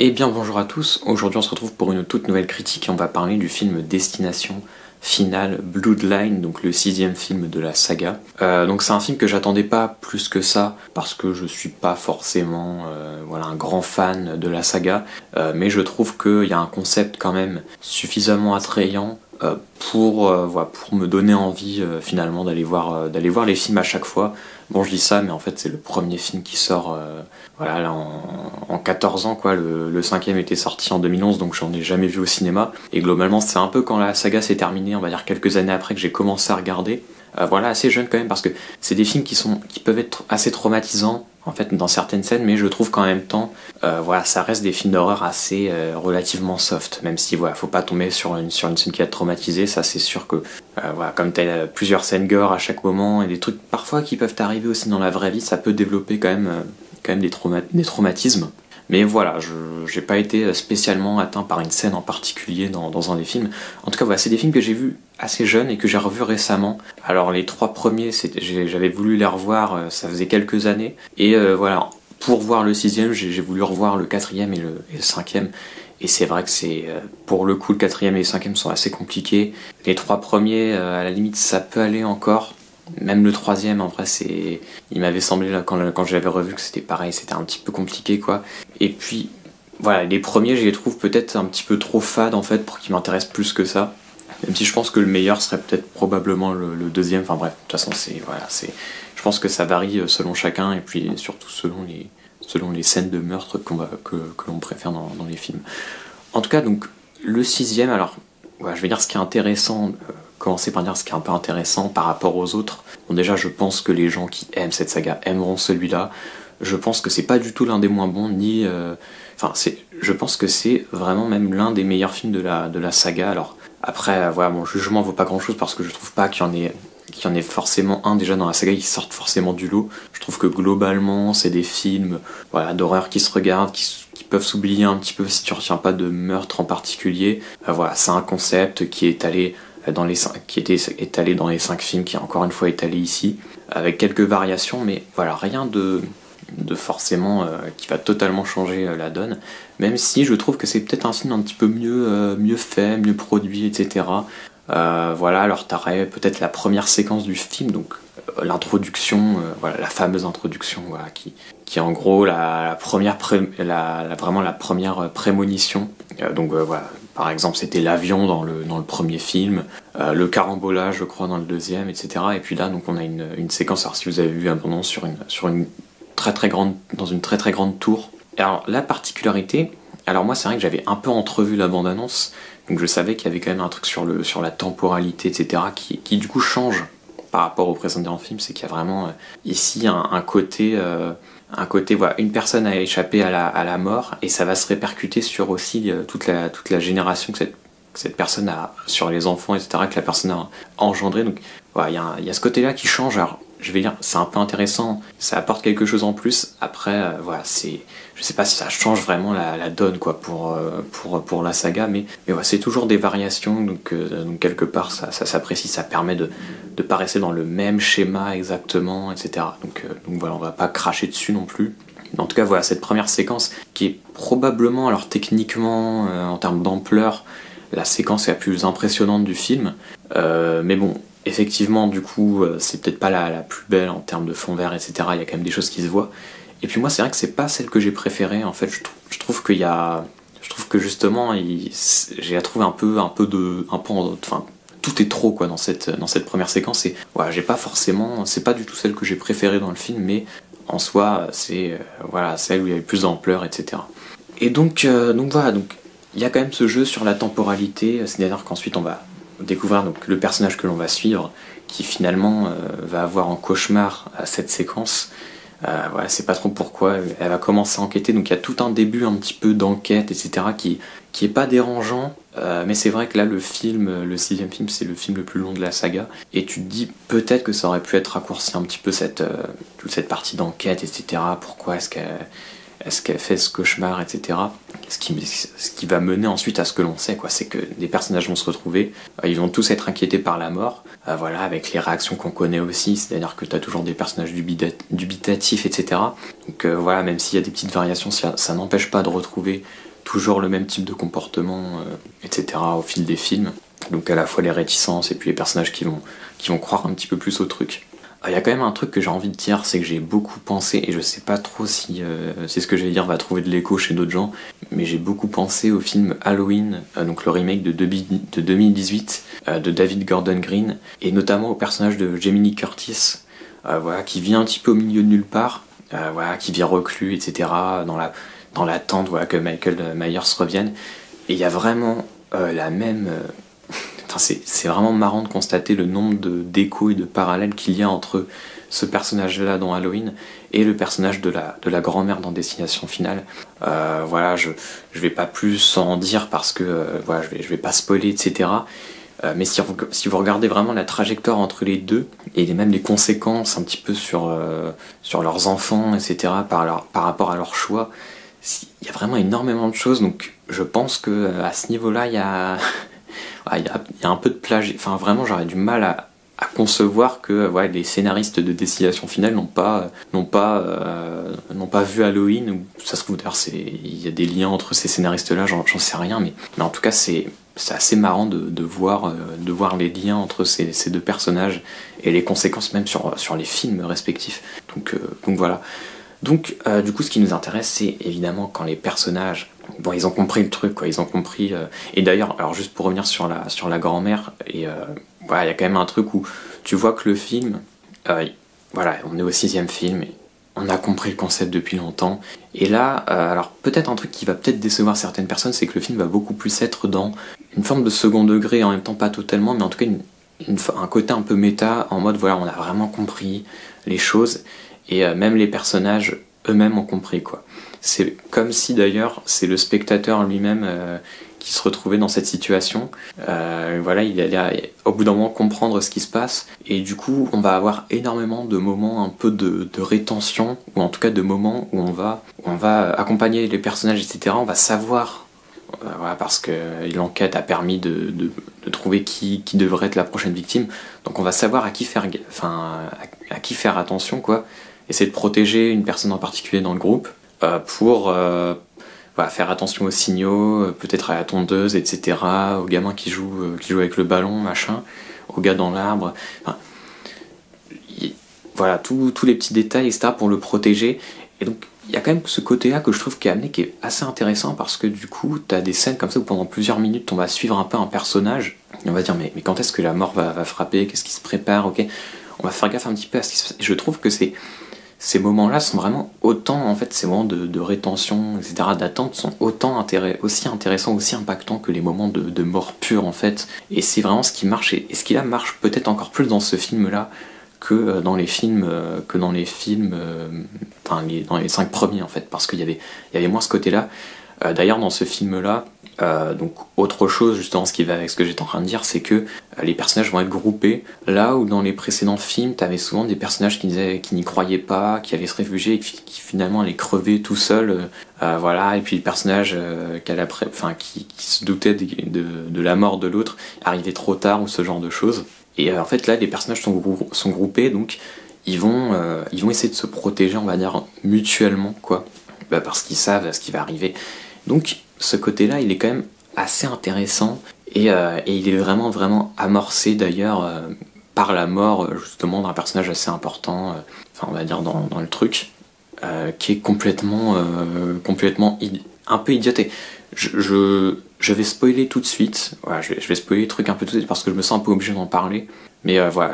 Eh bien bonjour à tous, aujourd'hui on se retrouve pour une toute nouvelle critique et on va parler du film Destination Finale Bloodline, donc le 6e film de la saga. Donc c'est un film que j'attendais pas plus que ça parce que je suis pas forcément un grand fan de la saga, mais je trouve qu'il y a un concept quand même suffisamment attrayant pour me donner envie finalement d'aller voir les films à chaque fois. Bon, je dis ça, mais en fait c'est le premier film qui sort là, en 14 ans quoi. Le 5e était sorti en 2011, donc j'en ai jamais vu au cinéma. Et globalement c'est un peu quand la saga s'est terminée, on va dire quelques années après, que j'ai commencé à regarder. Assez jeune quand même, parce que c'est des films qui peuvent être assez traumatisants en fait dans certaines scènes, mais je trouve qu'en même temps ça reste des films d'horreur assez relativement soft, même si faut pas tomber sur une scène qui va te traumatiser. Ça c'est sûr que comme t'as plusieurs scènes gore à chaque moment et des trucs parfois qui peuvent t'arriver aussi dans la vraie vie, ça peut développer quand même des traumatismes. Mais voilà, j'ai pas été spécialement atteint par une scène en particulier dans un des films. En tout cas, c'est des films que j'ai vus assez jeunes et que j'ai revus récemment. Alors les 3 premiers, j'avais voulu les revoir, ça faisait quelques années. Et pour voir le 6e, j'ai voulu revoir le 4e et le 5e. Et c'est vrai que pour le coup, le 4e et le 5e sont assez compliqués. Les 3 premiers, à la limite, ça peut aller encore. Même le 3e, en vrai, il m'avait semblé là, quand je l'avais revu, que c'était pareil, c'était un petit peu compliqué quoi. Et puis les premiers, je les trouve peut-être un petit peu trop fades en fait pour qu'ils m'intéressent plus que ça. Même si je pense que le meilleur serait peut-être probablement le 2e. Enfin bref, de toute façon je pense que ça varie selon chacun et puis surtout selon les scènes de meurtre que l'on préfère dans les films. En tout cas, donc le 6e, alors je vais dire ce qui est intéressant. Commencer par dire ce qui est un peu intéressant par rapport aux autres. Bon, déjà, je pense que les gens qui aiment cette saga aimeront celui-là. Je pense que c'est pas du tout l'un des moins bons, je pense que c'est vraiment même l'un des meilleurs films de la saga. Alors après, mon jugement vaut pas grand-chose parce que je trouve pas qu'il y en ait forcément un déjà dans la saga qui sorte forcément du lot. Je trouve que globalement, c'est des films d'horreur qui se regardent, qui peuvent s'oublier un petit peu si tu retiens pas de meurtre en particulier. C'est un concept qui est allé qui était étalé dans les 5 films, qui est encore une fois étalé ici, avec quelques variations, mais rien de forcément qui va totalement changer la donne, même si je trouve que c'est peut-être un film un petit peu mieux fait, mieux produit, etc. Alors t'aurais peut-être la première séquence du film, donc l'introduction, la fameuse introduction, qui est en gros la première prémonition. Par exemple, c'était l'avion dans le premier film, le carambolage, je crois, dans le 2e, etc. Et puis là, donc on a une séquence. Alors si vous avez vu abondance sur une très très grande, dans une très très grande tour. Et alors la particularité, alors moi c'est vrai que j'avais un peu entrevu la bande-annonce, donc je savais qu'il y avait quand même un truc sur la temporalité, etc. qui du coup change par rapport au précédent film. C'est qu'il y a vraiment ici un côté, une personne a échappé à la mort et ça va se répercuter sur aussi toute la génération que cette personne a, sur les enfants, etc., que la personne a engendré. Donc il y a ce côté-là qui change. Alors je vais dire, c'est un peu intéressant, ça apporte quelque chose en plus. Après, je sais pas si ça change vraiment la donne quoi pour la saga, mais c'est toujours des variations, donc quelque part ça s'apprécie, ça permet de pas rester dans le même schéma exactement, etc. Donc on va pas cracher dessus non plus. En tout cas, cette première séquence qui est probablement, alors techniquement, en termes d'ampleur, la séquence la plus impressionnante du film, mais bon, effectivement, du coup, c'est peut-être pas la plus belle en termes de fond vert, etc. Il y a quand même des choses qui se voient. Et puis moi, c'est vrai que c'est pas celle que j'ai préférée. En fait, je trouve que justement, j'ai la trouvé tout est trop quoi dans cette première séquence. Et j'ai pas forcément, c'est pas du tout celle que j'ai préférée dans le film, mais en soi, c'est celle où il y a eu plus d'ampleur, etc. Et donc il y a quand même ce jeu sur la temporalité. C'est-à-dire qu'ensuite on va découvrir donc le personnage que l'on va suivre, qui finalement va avoir en cauchemar cette séquence. C'est pas trop pourquoi. Elle va commencer à enquêter, donc il y a tout un début un petit peu d'enquête, etc. qui est pas dérangeant, mais c'est vrai que là le 6e film, c'est le film le plus long de la saga, et tu te dis peut-être que ça aurait pu être raccourci un petit peu toute cette partie d'enquête, etc. Pourquoi est-ce qu'elle fait ce cauchemar, etc. Ce qui va mener ensuite à ce que l'on sait, c'est que des personnages vont se retrouver, ils vont tous être inquiétés par la mort, avec les réactions qu'on connaît aussi, c'est-à-dire que tu as toujours des personnages dubitatifs, etc. Donc même s'il y a des petites variations, ça n'empêche pas de retrouver toujours le même type de comportement, etc. au fil des films. Donc à la fois les réticences et puis les personnages qui vont croire un petit peu plus au truc. Il y a quand même un truc que j'ai envie de dire, c'est que j'ai beaucoup pensé, et je sais pas trop si c'est ce que je vais dire va trouver de l'écho chez d'autres gens, mais j'ai beaucoup pensé au film Halloween, donc le remake de 2018 de David Gordon Green, et notamment au personnage de Jamie Lee Curtis, voilà, qui vient un petit peu au milieu de nulle part, voilà, qui vit reclus, etc., dans l'attente, voilà, que Michael Myers revienne. Et il y a vraiment la même... Enfin, c'est vraiment marrant de constater le nombre d'échos et de parallèles qu'il y a entre ce personnage-là dans Halloween et le personnage de la grand-mère dans Destination Finale. Voilà, je vais pas plus en dire parce que voilà, je vais pas spoiler, etc. Mais si vous regardez vraiment la trajectoire entre les deux et même les conséquences un petit peu sur leurs enfants, etc., par rapport à leur choix, il y a vraiment énormément de choses. Donc je pense que à ce niveau-là, il y a un peu de plagiat. Enfin, vraiment, j'aurais du mal à concevoir que ouais, les scénaristes de Destination Finale n'ont pas vu Halloween. Ou ça se trouve d'ailleurs, il y a des liens entre ces scénaristes-là, j'en sais rien, mais en tout cas, c'est assez marrant de voir les liens entre ces deux personnages et les conséquences même sur les films respectifs. Donc voilà. Donc du coup, ce qui nous intéresse, c'est évidemment quand les personnages, bon, ils ont compris le truc, quoi, ils ont compris. Et d'ailleurs, alors juste pour revenir sur la grand-mère, et voilà, il y a quand même un truc où tu vois que le film, voilà, on est au 6e film, et on a compris le concept depuis longtemps. Et là, alors peut-être un truc qui va peut-être décevoir certaines personnes, c'est que le film va beaucoup plus être dans une forme de second degré, en même temps pas totalement, mais en tout cas un côté un peu méta, en mode voilà, on a vraiment compris les choses. Et même les personnages eux-mêmes ont compris, quoi. C'est comme si d'ailleurs c'est le spectateur lui-même qui se retrouvait dans cette situation. Voilà, il allait au bout d'un moment comprendre ce qui se passe. Et du coup, on va avoir énormément de moments un peu de rétention, ou en tout cas de moments où on va accompagner les personnages, etc. On va savoir, voilà, parce que l'enquête a permis de trouver qui devrait être la prochaine victime. Donc on va savoir à qui faire attention, quoi. Essayer de protéger une personne en particulier dans le groupe pour voilà, faire attention aux signaux, peut-être à la tondeuse, etc., aux gamins qui jouent avec le ballon, machin, aux gars dans l'arbre. Enfin, voilà, tous les petits détails, etc., pour le protéger. Et donc, il y a quand même ce côté-là que je trouve qui est assez intéressant parce que du coup, t'as des scènes comme ça où pendant plusieurs minutes, on va suivre un peu un personnage et on va dire mais quand est-ce que la mort va frapper, qu'est-ce qui se prépare, ok. On va faire gaffe un petit peu à ce qui se passe. Et je trouve que ces moments-là sont vraiment autant, en fait, ces moments de rétention, etc., d'attente, sont aussi intéressants, aussi impactants que les moments de mort pure, en fait. Et c'est vraiment ce qui marche, et ce qui là marche peut-être encore plus dans ce film-là que dans les films, dans les 5 premiers, en fait, parce qu'il y avait moins ce côté-là. D'ailleurs, dans ce film-là, donc autre chose justement, ce qui va avec ce que j'étais en train de dire, c'est que les personnages vont être groupés, là où dans les précédents films t'avais souvent des personnages qui n'y croyaient pas, qui allaient se réfugier et qui finalement allaient crever tout seuls, voilà, et puis le personnage qui se doutait de la mort de l'autre arrivait trop tard, ou ce genre de choses. Et en fait là les personnages sont groupés, donc ils vont essayer de se protéger, on va dire mutuellement, quoi, parce qu'ils savent ce qui va arriver. Donc ce côté-là, il est quand même assez intéressant, et il est vraiment vraiment amorcé d'ailleurs par la mort justement d'un personnage assez important, on va dire dans le truc, qui est complètement un peu idioté. Je vais spoiler tout de suite, voilà, je vais spoiler le truc un peu tout de suite parce que je me sens un peu obligé d'en parler, mais voilà,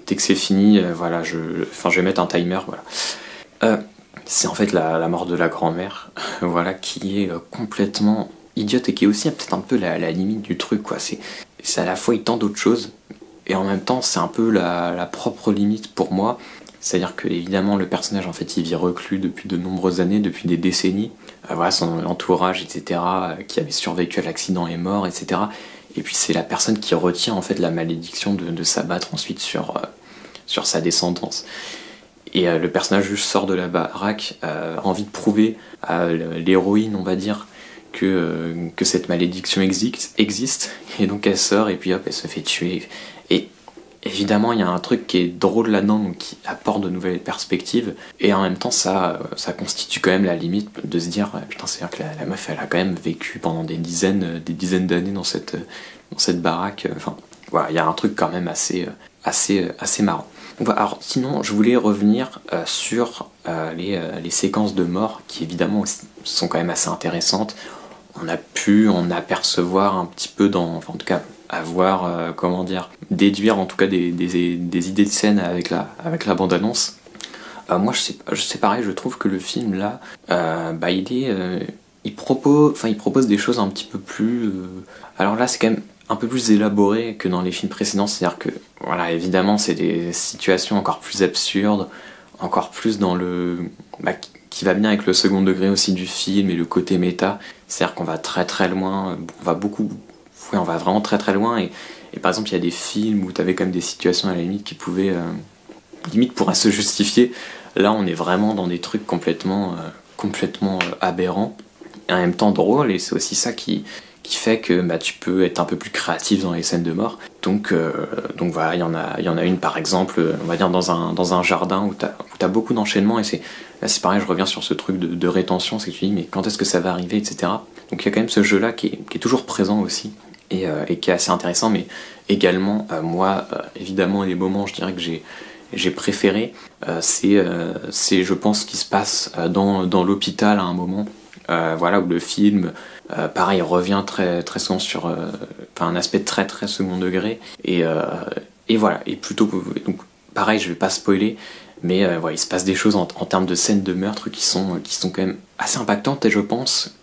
dès que c'est fini, voilà, je vais mettre un timer, voilà. C'est en fait la mort de la grand-mère, voilà, qui est complètement idiote et qui est aussi peut-être un peu la limite du truc, quoi. C'est à la fois il tente d'autres choses et en même temps c'est un peu la propre limite pour moi. C'est-à-dire que évidemment le personnage, en fait, il vit reclus depuis de nombreuses années, depuis des décennies. Voilà, son entourage, etc., qui avait survécu à l'accident est mort, etc. Et puis c'est la personne qui retient en fait la malédiction de s'abattre ensuite sur sa descendance. Et le personnage juste sort de la baraque, a envie de prouver à l'héroïne, on va dire, que cette malédiction existe. Et donc elle sort et puis hop, elle se fait tuer. Et évidemment, il y a un truc qui est drôle là-dedans, donc qui apporte de nouvelles perspectives, et en même temps, ça constitue quand même la limite de se dire, putain, c'est-à-dire que la meuf, elle a quand même vécu pendant des dizaines d'années dans cette baraque. Enfin, voilà, il y a un truc quand même assez marrant. Donc, voilà, alors, sinon, je voulais revenir sur les séquences de mort, qui évidemment aussi sont quand même assez intéressantes. On a pu en apercevoir un petit peu enfin en tout cas avoir, déduire en tout cas des idées de scène avec la bande-annonce. Moi je sais pareil, je trouve que le film là, il propose des choses un petit peu plus... alors là c'est quand même un peu plus élaboré que dans les films précédents, c'est-à-dire que, voilà, évidemment c'est des situations encore plus absurdes, encore plus dans qui va bien avec le second degré aussi du film et le côté méta, c'est-à-dire qu'on va très très loin, on va vraiment très très loin, et par exemple il y a des films où tu avais quand même des situations à la limite qui pouvaient, limite pourraient se justifier, là on est vraiment dans des trucs complètement aberrants, et en même temps drôles, et c'est aussi ça qui fait que tu peux être un peu plus créatif dans les scènes de mort. Donc voilà, il y en a une par exemple, on va dire dans un jardin où t'as beaucoup d'enchaînements, et là c'est pareil, je reviens sur ce truc de rétention, c'est que tu dis mais quand est-ce que ça va arriver, etc. Donc il y a quand même ce jeu-là qui est toujours présent aussi, et qui est assez intéressant, mais également, moi, évidemment, les moments, je dirais que j'ai préféré, c'est je pense, ce qui se passe dans l'hôpital à un moment, voilà, où le film, pareil, revient très, très souvent sur un aspect très très second degré, et voilà, et plutôt donc pareil, je vais pas spoiler, mais voilà, il se passe des choses en termes de scènes de meurtre qui sont quand même assez impactantes, et je pense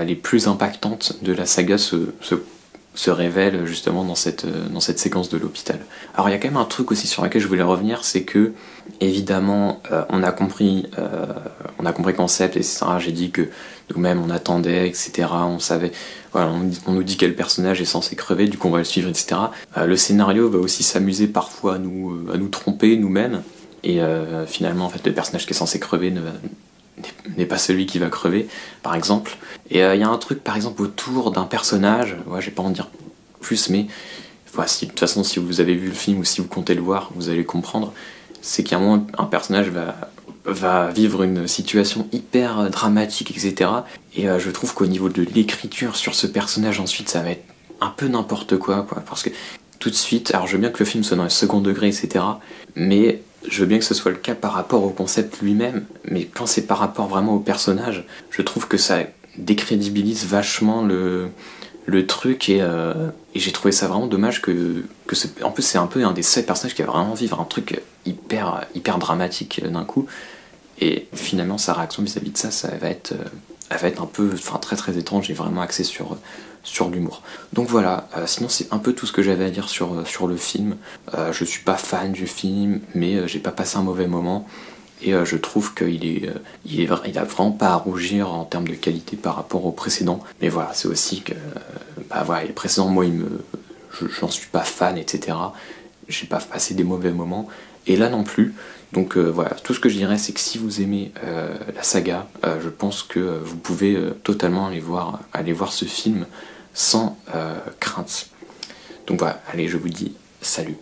les plus impactantes de la saga se révèlent justement dans cette séquence de l'hôpital. Alors il y a quand même un truc aussi sur lequel je voulais revenir, c'est que évidemment on a compris le concept, etc. J'ai dit que nous-mêmes on attendait, etc. On savait, voilà, on nous dit quel personnage est censé crever, du coup on va le suivre, etc. Le scénario va aussi s'amuser parfois à nous tromper nous-mêmes, et finalement en fait le personnage qui est censé crever n'est pas celui qui va crever, par exemple. Et il y a un truc, par exemple, autour d'un personnage, ouais, je vais pas en dire plus, mais voilà, de toute façon, si vous avez vu le film ou si vous comptez le voir, vous allez comprendre, c'est qu'à un moment, un personnage va vivre une situation hyper dramatique, etc. Et je trouve qu'au niveau de l'écriture sur ce personnage, ensuite, ça va être un peu n'importe quoi, parce que tout de suite, alors je veux bien que le film soit dans le second degré, etc., mais je veux bien que ce soit le cas par rapport au concept lui-même, mais quand c'est par rapport vraiment au personnage, je trouve que ça décrédibilise vachement le truc, et j'ai trouvé ça vraiment dommage en plus c'est un peu un des seuls personnages qui va vraiment vivre un truc hyper dramatique d'un coup, et finalement sa réaction vis-à-vis de ça va être un peu, très très étrange, et vraiment axé sur l'humour. Donc voilà, sinon c'est un peu tout ce que j'avais à dire sur le film. Je suis pas fan du film, mais j'ai pas passé un mauvais moment, et je trouve qu'il a vraiment pas à rougir en termes de qualité par rapport aux précédents. Mais voilà, c'est aussi que voilà, les précédents, moi j'en suis pas fan, etc. J'ai pas passé des mauvais moments, et là non plus. Donc voilà, tout ce que je dirais, c'est que si vous aimez la saga, je pense que vous pouvez totalement aller voir ce film sans crainte. Donc voilà, allez, je vous dis salut.